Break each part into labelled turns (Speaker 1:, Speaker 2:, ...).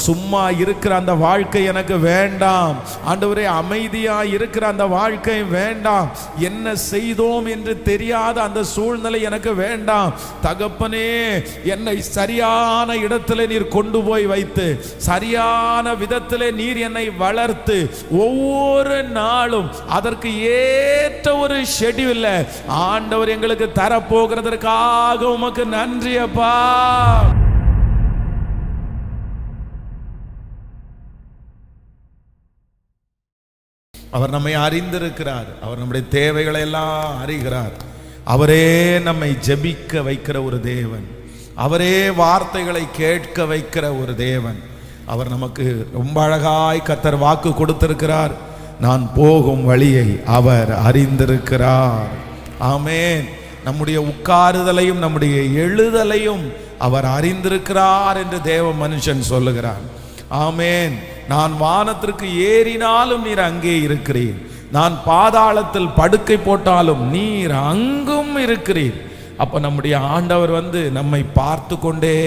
Speaker 1: சும்மா இருக்கிற அந்த வாழ்க்கை எனக்கு வேண்டாம் ஆண்டவரே. அமைதியா இருக்கிற அந்த வாழ்க்கை வேண்டாம். என்ன செய்தோம் என்று தெரியாத அந்த சூழ்நிலை எனக்கு வேண்டாம். தகப்பனே, என்னை சரியான இடத்துல நீர் கொண்டு போய் வைத்து சரியான விதத்திலே நீர் என்னை வளர்த்து ஒவ்வொரு நாளும் அதற்கு ஏற்ற ஒரு ஷெட்யூல்ல ஆண்டவர் எங்களுக்கு தரப்போகிறதற்காக உமக்கு நன்றி அப்பா. அவர் நம்மை அறிந்திருக்கிறார். அவர் நம்முடைய தேவைகளை எல்லாம் அறிகிறார். அவரே நம்மை ஜெபிக்க வைக்கிற ஒரு தேவன். அவரே வார்த்தைகளை கேட்க வைக்கிற ஒரு தேவன். அவர் நமக்கு ரொம்ப அழகாய் கர்த்தர் வாக்கு கொடுத்திருக்கிறார். நான் போகும் வழியை அவர் அறிந்திருக்கிறார். ஆமென். நம்முடைய உட்காருதலையும் நம்முடைய எழுதலையும் அவர் அறிந்திருக்கிறார் என்று தேவ மனுஷன் சொல்லுகிறார். ஆமென். நான் வானத்திற்கு ஏறினாலும் நீர் அங்கே இருக்கிறீர். நான் பாதாளத்தில் படுக்கை போட்டாலும் நீர் அங்கும் இருக்கிறீர். அப்ப நம்முடைய ஆண்டவர் நம்மை பார்த்து கொண்டே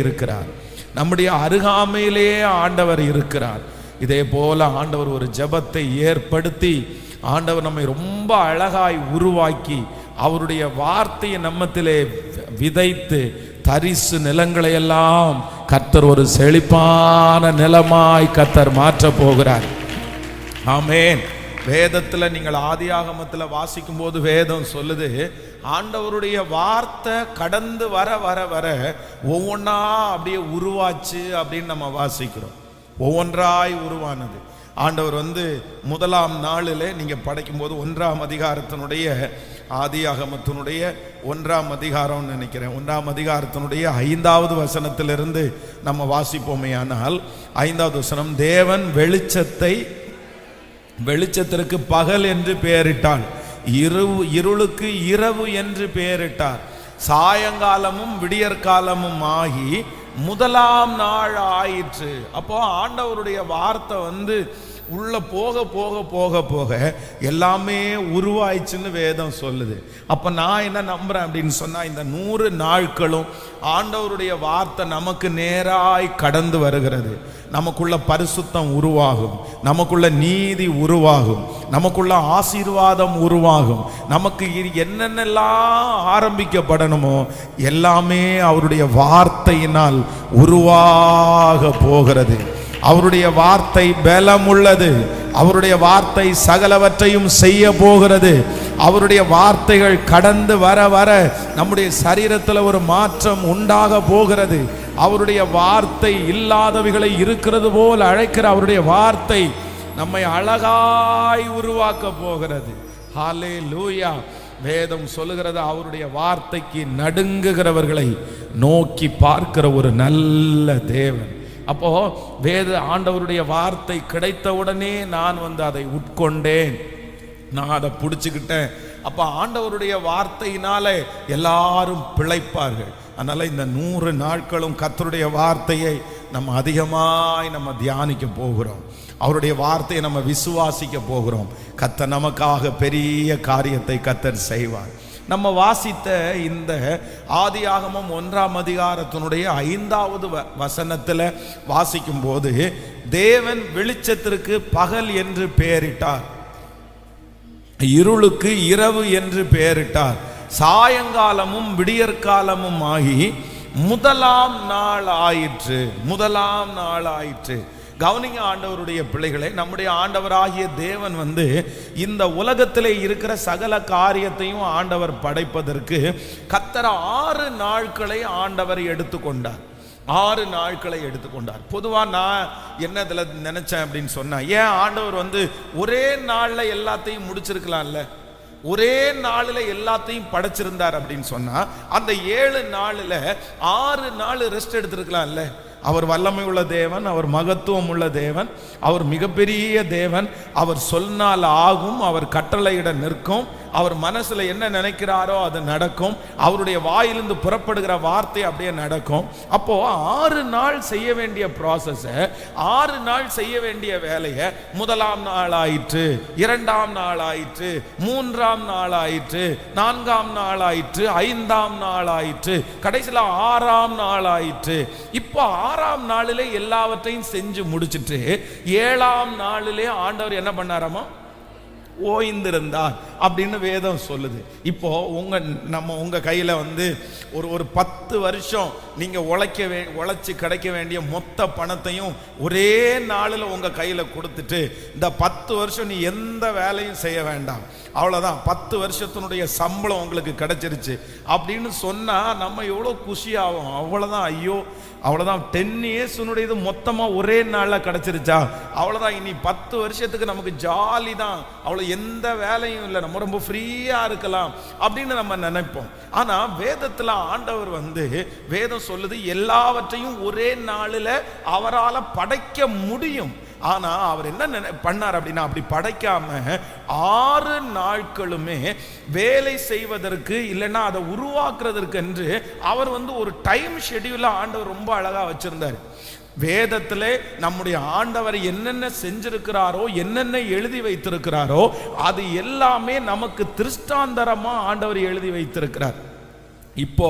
Speaker 1: இருக்கிறார். நம்முடைய அருகாமையிலே ஆண்டவர் இருக்கிறார். இதே போல ஆண்டவர் ஒரு ஜெபத்தை ஏற்படுத்தி ஆண்டவர் நம்மை ரொம்ப அழகாய் உருவாக்கி அவருடைய வார்த்தையை நம்மத்திலே விதைத்து தரிசு நிலங்களை எல்லாம் கர்த்தர் ஒரு செழிப்பான நிலமாய் கர்த்தர் மாற்ற போகிறார். ஆமென். வேதத்தில் நீங்கள் ஆதியாகமத்தில் வாசிக்கும் போது வேதம் சொல்லுது, ஆண்டவருடைய வார்த்தை கடந்து வர வர வர ஒவ்வொன்றா அப்படியே உருவாச்சு அப்படின்னு நம்ம வாசிக்கிறோம். ஒவ்வொன்றாய் உருவானது. ஆண்டவர் முதலாம் நாளில் நீங்கள் படைக்கும் போது 1ஆம் அதிகாரத்தினுடைய ஆதியாகமத்தினுடைய 1ஆம் அதிகாரம் நினைக்கிறேன், 1ஆம் அதிகாரத்தினுடைய 5வது வசனத்திலிருந்து நம்ம வாசிப்போமே. ஆனால் 5வது வசனம், தேவன் வெளிச்சத்திற்கு பகல் என்று பெயரிட்டார், இருளுக்கு இரவு என்று பெயரிட்டார். சாயங்காலமும் விடியற்காலமும் ஆகி முதலாம் நாள் ஆயிற்று. அப்போ ஆண்டவருடைய வார்த்தை உள்ள போக போக போக போக எல்லாமே உருவாயிச்சுன்னு வேதம் சொல்லுது. அப்ப நான் என்ன நம்புறேன் அப்படின்னு சொன்னா, இந்த 100 நாட்களும் ஆண்டவருடைய வார்த்தை நமக்கு நேராய் கடந்து வருகிறது. நமக்குள்ள பரிசுத்தம் உருவாகும், நமக்குள்ள நீதி உருவாகும், நமக்குள்ள ஆசீர்வாதம் உருவாகும். நமக்கு என்னென்னலாம் ஆரம்பிக்கப்படணுமோ எல்லாமே அவருடைய வார்த்தையினால் உருவாக போகிறது. அவருடைய வார்த்தை பலம் உள்ளது. அவருடைய வார்த்தை சகலவற்றையும் செய்ய போகிறது. அவருடைய வார்த்தைகள் கடந்து வர வர நம்முடைய சரீரத்தில் ஒரு மாற்றம் உண்டாக போகிறது. அவருடைய வார்த்தை இல்லாதவைகளை இருக்கிறது போல் அழைக்கிற அவருடைய வார்த்தை நம்மை அழகாய் உருவாக்க போகிறது. ஹல்லேலூயா. வேதம் சொல்லுகிறது, அவருடைய வார்த்தைக்கு நடுங்குகிறவர்களை நோக்கி பார்க்கிற ஒரு நல்ல தேவன். அப்போ வேத ஆண்டவருடைய வார்த்தை கிடைத்த உடனே நான் அதை உட்கொண்டேன், நான் அதை பிடிச்சுக்கிட்டேன். அப்போ ஆண்டவருடைய வார்த்தையினால எல்லாரும் பிழைப்பார்கள். அதனால இந்த 100 நாட்களும் கர்த்தருடைய வார்த்தையை நம்ம அதிகமாய் தியானிக்க போகிறோம். அவருடைய வார்த்தையை நம்ம விசுவாசிக்க போகிறோம். கர்த்தர் நமக்காக பெரிய காரியத்தை கர்த்தர் செய்வார். நம்ம வாசித்த இந்த ஆதியாகமம் 1ஆம் அதிகாரத்தினுடைய 5வது வசனத்தில் வாசிக்கும் போது, தேவன் வெளிச்சத்திற்கு பகல் என்று பெயரிட்டார், இருளுக்கு இரவு என்று பெயரிட்டார், சாயங்காலமும் விடியற்காலமும் ஆகி முதலாம் நாள் ஆயிற்று. முதலாம் நாள் ஆயிற்று. கவனிங்க ஆண்டவருடைய பிள்ளைகளே, நம்முடைய ஆண்டவராகிய தேவன் இந்த உலகத்திலே இருக்கிற சகல காரியத்தையும் ஆண்டவர் படைப்பதற்கு கர்த்தர் 6 நாட்களை ஆண்டவர் எடுத்துக்கொண்டார். 6 நாட்களை எடுத்துக்கொண்டார். பொதுவாக நான் என்ன இதில் நினைச்சேன் அப்படின்னு சொன்னா, ஏன் ஆண்டவர் ஒரே நாளில் எல்லாத்தையும் முடிச்சிருக்கலாம்ல, ஒரே நாளில் எல்லாத்தையும் படைச்சிருந்தார் அப்படின்னு சொன்னா, அந்த 7 நாளில் 6 நாள் ரெஸ்ட் எடுத்திருக்கலாம்ல. அவர் வல்லமை உள்ள தேவன், அவர் மகத்துவம் உள்ள தேவன், அவர் மிகப்பெரிய தேவன். அவர் சொன்னால் ஆகும், அவர் கட்டளையிட நிற்கும். அவர் மனசுல என்ன நினைக்கிறாரோ அது நடக்கும். அவருடைய வாயிலிருந்து புறப்படுகிற வார்த்தை அப்படியே நடக்கும். அப்போ 6 நாள் செய்ய வேண்டிய ப்ராசஸ, 6 நாள் செய்ய வேண்டிய வேலையை முதலாம் நாள் ஆயிற்று, 2ஆம் நாள் ஆயிற்று, 3ஆம் நாள் ஆயிற்று, 4ஆம் நாள் ஆயிற்று, 5ஆம் நாள் ஆயிற்று, கடைசியில் 6ஆம் நாள் ஆயிற்று. இப்போ 6ஆம் நாளிலே எல்லாவற்றையும் செஞ்சு முடிச்சிட்டு 7ஆம் நாளிலே ஆண்டவர் என்ன பண்ணாராமா? ஓய்ந்திருந்தார் அப்படின்னு வேதம் சொல்லுது. இப்போ உங்க கையில வந்து ஒரு 10 வருஷம் நீங்க உழைச்சு கிடைக்க வேண்டிய மொத்த பணத்தையும் ஒரே நாளில் உங்க கையில கொடுத்துட்டு இந்த 10 வருஷம் நீ எந்த வேலையும் செய்ய வேண்டாம், அவ்வளவுதான் 10 வருஷத்தினுடைய சம்பளம் உங்களுக்கு கிடைச்சிருச்சு அப்படின்னு சொன்னா நம்ம எவ்வளவு குஷியாகும். அவ்வளவுதான், ஐயோ அவ்வளவுதான் 10 இயர்ஸ்னுடையது மொத்தமா ஒரே நாள்ல கிடைச்சிருச்சா, அவ்வளவுதான், இனி 10 வருஷத்துக்கு நமக்கு ஜாலி தான், அவ்வளவு எந்த வேலையும் இல்லை, நம்ம ரொம்ப ஃப்ரீயா இருக்கலாம் அப்படின்னு நம்ம நினைப்போம். ஆனா வேதத்துல ஆண்டவர் வந்து வேதம் சொல்லுது எல்லாவற்றையும் ஒரே நாளில் அவரால் படைக்க முடியும். ஆனா அவர் என்ன பண்ணார் அப்படின்னா, அப்படி படைக்காம 6 நாட்களுமே வேலை செய்வதற்கு இல்லைன்னா அதை உருவாக்குறதற்கு என்று அவர் வந்து ஒரு டைம் ஷெட்யூல ஆண்டவர் ரொம்ப அழகா வச்சிருந்தார். வேதத்திலே நம்முடைய ஆண்டவர் என்னென்ன செஞ்சிருக்கிறாரோ, என்னென்ன எழுதி வைத்திருக்கிறாரோ அது எல்லாமே நமக்கு திருஷ்டாந்தரமா ஆண்டவர் எழுதி வைத்திருக்கிறார். இப்போ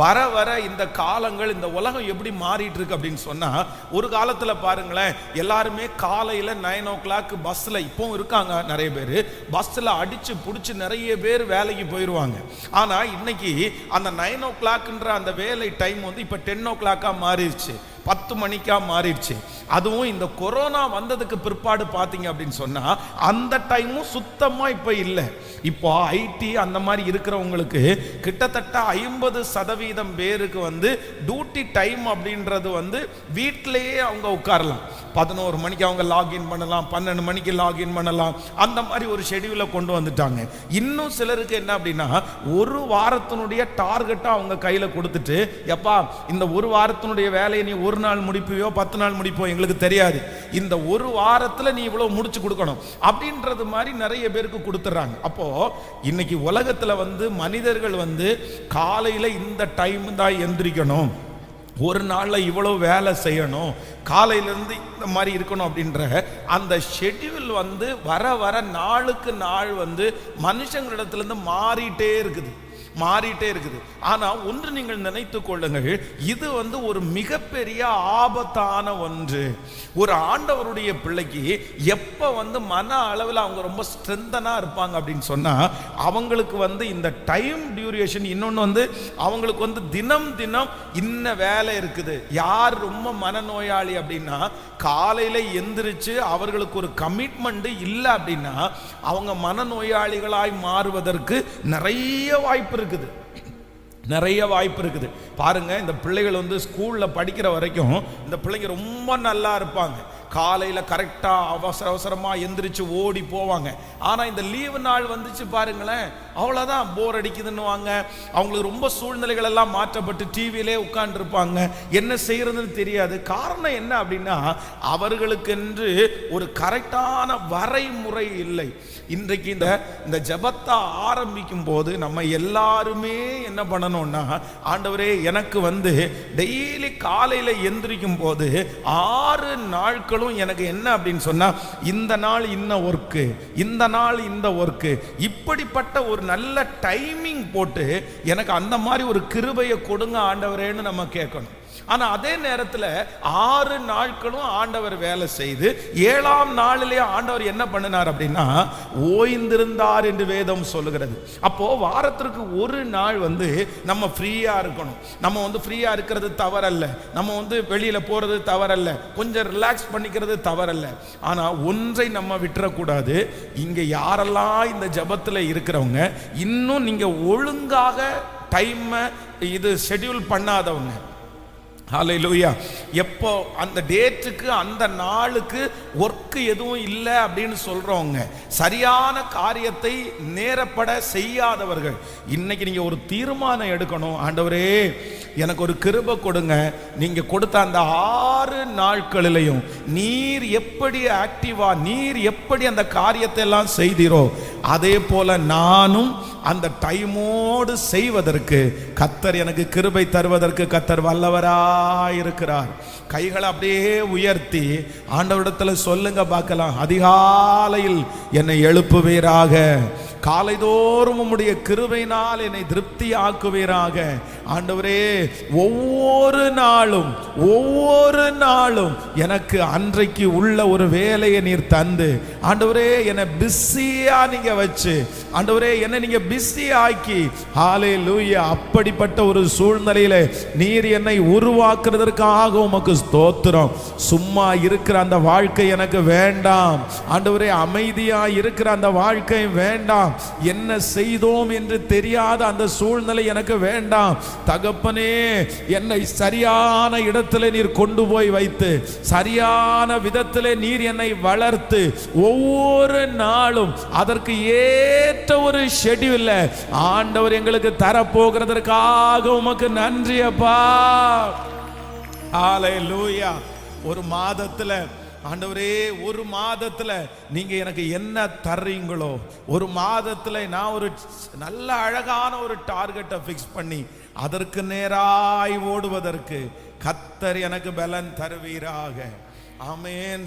Speaker 1: வர வர இந்த காலங்கள், இந்த உலகம் எப்படி மாறிட்டு இருக்கு அப்படின்னு சொன்னா, ஒரு காலத்துல பாருங்களேன், எல்லாருமே காலையில 9 o'clock பஸ்ல, இப்போ இருக்காங்க நிறைய பேர், பஸ்ல அடிச்சு புடிச்சு நிறைய பேர் வேலைக்கு போயிடுவாங்க. ஆனா இன்னைக்கு அந்த 9 o'clockன்ற அந்த வேலை டைம் வந்து இப்ப 10 o'clock மாறிடுச்சு, 10 மணிக்கா மாறிடுச்சு. அதுவும் இந்த கொரோனா வந்ததுக்கு பிற்பாடு பார்த்தீங்க அப்படின்னு சொன்னா அந்த டைமும் சுத்தமா இப்ப இல்லை. இப்போ ஐடி அந்த மாதிரி இருக்கிறவங்களுக்கு கிட்டத்தட்ட 50% பேருக்கு வந்து டியூட்டி டைம் அப்படின்றது வந்து வீட்டிலேயே அவங்க உட்காரலாம். 11 மணிக்கு அவங்க லாகின் பண்ணலாம், 12 மணிக்கு லாகின் பண்ணலாம், அந்த மாதிரி ஒரு ஷெட்யூலை கொண்டு வந்துட்டாங்க. இன்னும் சிலருக்கு என்ன அப்படின்னா, ஒரு வாரத்தினுடைய டார்கெட்டா அவங்க கையில கொடுத்துட்டு, எப்பா இந்த ஒரு வாரத்தினுடைய வேலையை நீ ஒரு நாள் முடிப்பியோ 10 நாள் முடிப்போ எங்களுக்கு தெரியாது, இந்த ஒரு வாரத்தில் நீ இவ்வளவு முடிச்சு கொடுக்கணும் அப்படின்றது மாதிரி நிறைய பேருக்கு கொடுத்துட்றாங்க. அப்போ இன்னைக்கு உலகத்துல வந்து மனிதர்கள் வந்து காலையில இந்த டைம் தான் எந்திரிக்கணும், ஒரு நாள்ல இவ்வளவு வேலை செய்யணும், காலையிலிருந்து இந்த மாதிரி இருக்கணும் அப்படின்ற அந்த ஷெட்யூல் வந்து வர வர நாளுக்கு நாள் வந்து மனுஷங்களிடத்திலிருந்து மாறிட்டே இருக்குது. ஆனா ஒன்று நீங்கள் நினைத்துக் கொள்ளுங்கள், இது வந்து ஒரு மிகப்பெரிய ஆபத்தான ஒன்று. ஒரு ஆண்டவருடைய பிள்ளைக்கு எப்ப வந்து மன அளவில் அவங்க ரொம்ப ஸ்ட்ரென்தனா இருப்பாங்க அப்படின்னு சொன்னா, அவங்களுக்கு வந்து இந்த டைம் டியூரேஷன், இன்னொன்று வந்து அவங்களுக்கு வந்து தினம் தினம் இன்ன வேலை இருக்குது. யார் ரொம்ப மனநோயாளி அப்படின்னா, காலையில எந்திரிச்சு அவர்களுக்கு ஒரு கமிட்மெண்ட் இல்லை அப்படின்னா அவங்க மனநோயாளிகளாய் மாறுவதற்கு நிறைய வாய்ப்பு இருக்குது. பாருங்க, இந்த பிள்ளைகள் வந்து ஸ்கூல்ல படிக்கிற வரைக்கும் இந்த பிள்ளைங்க ரொம்ப நல்லா இருப்பாங்க, காலையில கரெக்டா அவசரமா எந்திரிச்சு ஓடி போவாங்க. ஆனா இந்த லீவு நாள் வந்துச்சு பாருங்களேன், அவ்வளவுதான், போர் அடிக்குதுன்னு வாங்க, அவங்களுக்கு ரொம்ப சூழ்நிலைகள் எல்லாம் மாற்றப்பட்டு டிவியிலே உட்கார்ந்து இருப்பாங்க, என்ன செய்யறதுன்னு தெரியாது. காரணம் என்ன அப்படின்னா, அவர்களுக்கென்று ஒரு கரெக்டான வரைமுறை இல்லை. இன்றைக்கு இந்த ஜெபத்தை ஆரம்பிக்கும் போது நம்ம எல்லாருமே என்ன பண்ணணும்னா, ஆண்டவரே எனக்கு வந்து டெய்லி காலையில எந்திரிக்கும் போது 6 நாட்களும் எனக்கு என்ன அப்படின்னு சொன்னா, இந்த நாள் இன்ன ஒர்க்கு, இந்த நாள் இந்த ஒர்க்கு, இப்படிப்பட்ட ஒரு நல்ல டைமிங் போட்டு எனக்கு அந்த மாதிரி ஒரு கிருபையை கொடுங்க ஆண்டவரேன்னு நம்ம கேட்கணும். ஆனா அதே நேரத்தில் 6 நாட்களும் ஆண்டவர் வேலை செய்து 7ஆம் நாளிலே ஆண்டவர் என்ன பண்ணினார் அப்படின்னா ஓய்ந்திருந்தார் என்று வேதம் சொல்லுகிறது. அப்போ வாரத்திற்கு ஒரு நாள் வந்து நம்ம ஃப்ரீயா இருக்கணும். நம்ம வந்து ஃப்ரீயா இருக்கிறது தவறல்ல, நம்ம வந்து வெளியில போறது தவறல்ல, கொஞ்சம் ரிலாக்ஸ் பண்ணிக்கிறது தவறல்ல. ஆனா ஒன்றை நம்ம விட்டுறக்கூடாது. இங்க யாரெல்லாம் இந்த ஜபத்துல இருக்கிறவங்க இன்னும் நீங்க ஒழுங்காக டைம் இது ஷெட்யூல் பண்ணாதவங்க, ஹல்லேலூயா, எப்போ அந்த டேட்டுக்கு அந்த நாளுக்கு ஒர்க் எதுவும் இல்லை அப்படின்னு சொல்றவங்க, சரியான காரியத்தை நேரப்பட செய்யாதவர்கள், இன்னைக்கு நீங்க ஒரு தீர்மானம் எடுக்கணும். ஆண்டவரே எனக்கு ஒரு கிருபை கொடுங்க, நீங்க கொடுத்த அந்த 6 நாட்களிலையும் நீர் எப்படி ஆக்டிவா, நீர் எப்படி அந்த காரியத்தை எல்லாம் செய்தீரோ அதே போல நானும் அந்த டைமோடு செய்வதற்கு கர்த்தர் எனக்கு கிருபை தருவதற்கு கர்த்தர் வல்லவராயிருக்கிறார். கைகளை அப்படியே உயர்த்தி ஆண்டவரிடத்தில் சொல்லுங்க பார்க்கலாம். அதிகாலையில் என்னை எழுப்புவீராக, காலைதோறும் உம்முடைய கிருபையினால் என்னை திருப்தி ஆக்குவீராக. ஆண்டவரே, ஒவ்வொரு நாளும் எனக்கு அன்றைக்கு உள்ள ஒரு வேலையை நீர் தந்து, ஆண்டவரே என்னை பிஸியா நீங்க வச்சு, ஆண்டவரே என்னை நீங்க பிஸி ஆக்கி, ஹல்லேலூயா, அப்படிப்பட்ட ஒரு சூழ்நிலையில நீர் என்னை உருவாக்குறதற்காக உமக்கு ஸ்தோத்திரம். சும்மா இருக்கிற அந்த வாழ்க்கை எனக்கு வேண்டாம் ஆண்டவரே, அமைதியா இருக்கிற அந்த வாழ்க்கை வேண்டாம். என்ன செய்தோம் என்று தெரியாத அந்த சூழ்நிலை எனக்கு வேண்டாம். தகப்பனே, என்னை சரியான இடத்துல நீர் கொண்டு போய் வைத்து, சரியான விதத்திலே நீர் என்னை வளர்த்து, ஒவ்வொரு நாளும் அதற்கு ஏற்ற ஒரு ஷெட்யூல்ல ஆண்டவர் எங்களுக்கு தரப்போகிறதற்காக உமக்கு நன்றி அப்பா. ஹல்லேலூயா. ஒரு மாதத்துல ஆண்டவரே, ஒரு மாதத்துல நீங்க எனக்கு என்ன தர்றீங்களோ, ஒரு மாதத்துல நான் ஒரு நல்ல அழகான ஒரு டார்கெட்டை ஃபிக்ஸ் பண்ணி அதற்கு நேராய் ஓடுவதற்கு கர்த்தர் எனக்கு பலன் தருவீராக. ஆமென்.